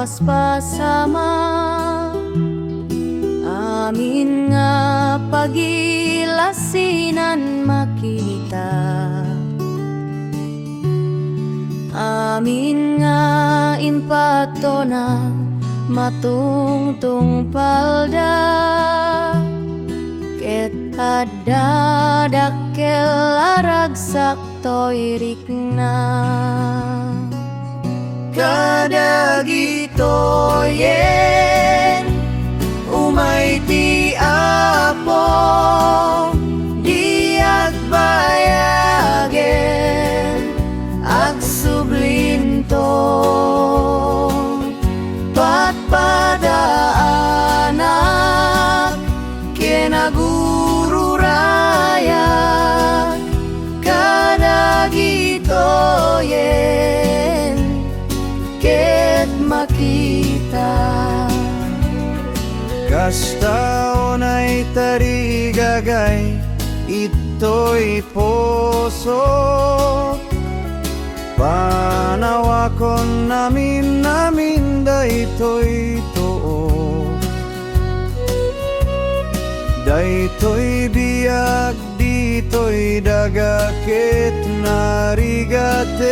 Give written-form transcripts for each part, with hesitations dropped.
paspasama, amin nga pagilasinan makita. Amin nga impato na matungtung palda, ket ada dakkel aragsak toirikna. Kadagito yen umay ti Apo diag bayagen agsublinto patpadaanak kinaguru raya. Kadagito yen ket makita. Kastaon ay tarigagay ito'y poso, panawakon namin daytoy too. Daytoy biyag ditoy daga ket narigaten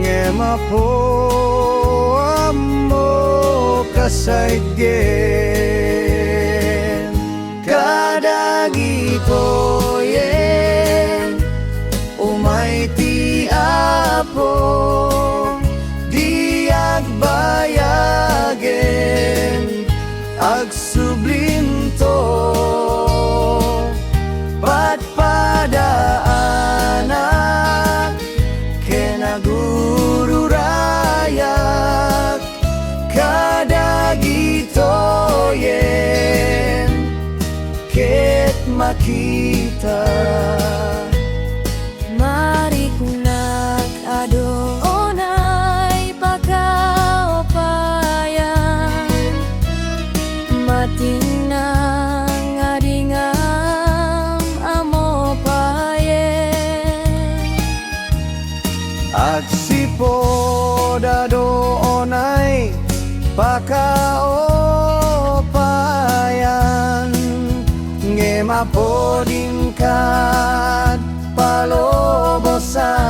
ngema po ammo kasaydgen. Kadagito yen umay ti Apo diag bayagen agsublinto patpadaanak kinaguru rayak. Kadagito yen ket makita. Mari kunak adonay pagkaopayan, matinang adingam amo payen. Agsipo dadoonay pakaopayan ngema podingkat palobosan.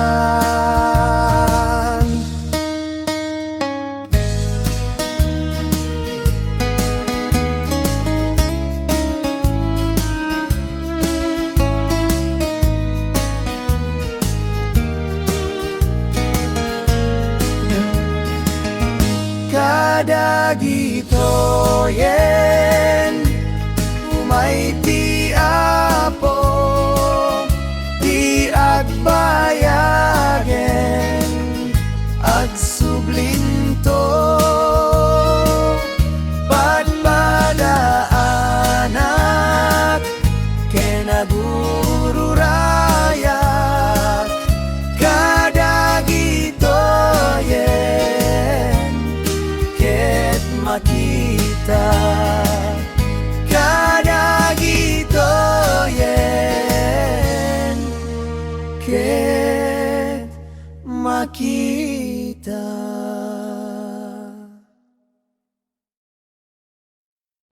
Kadagito yen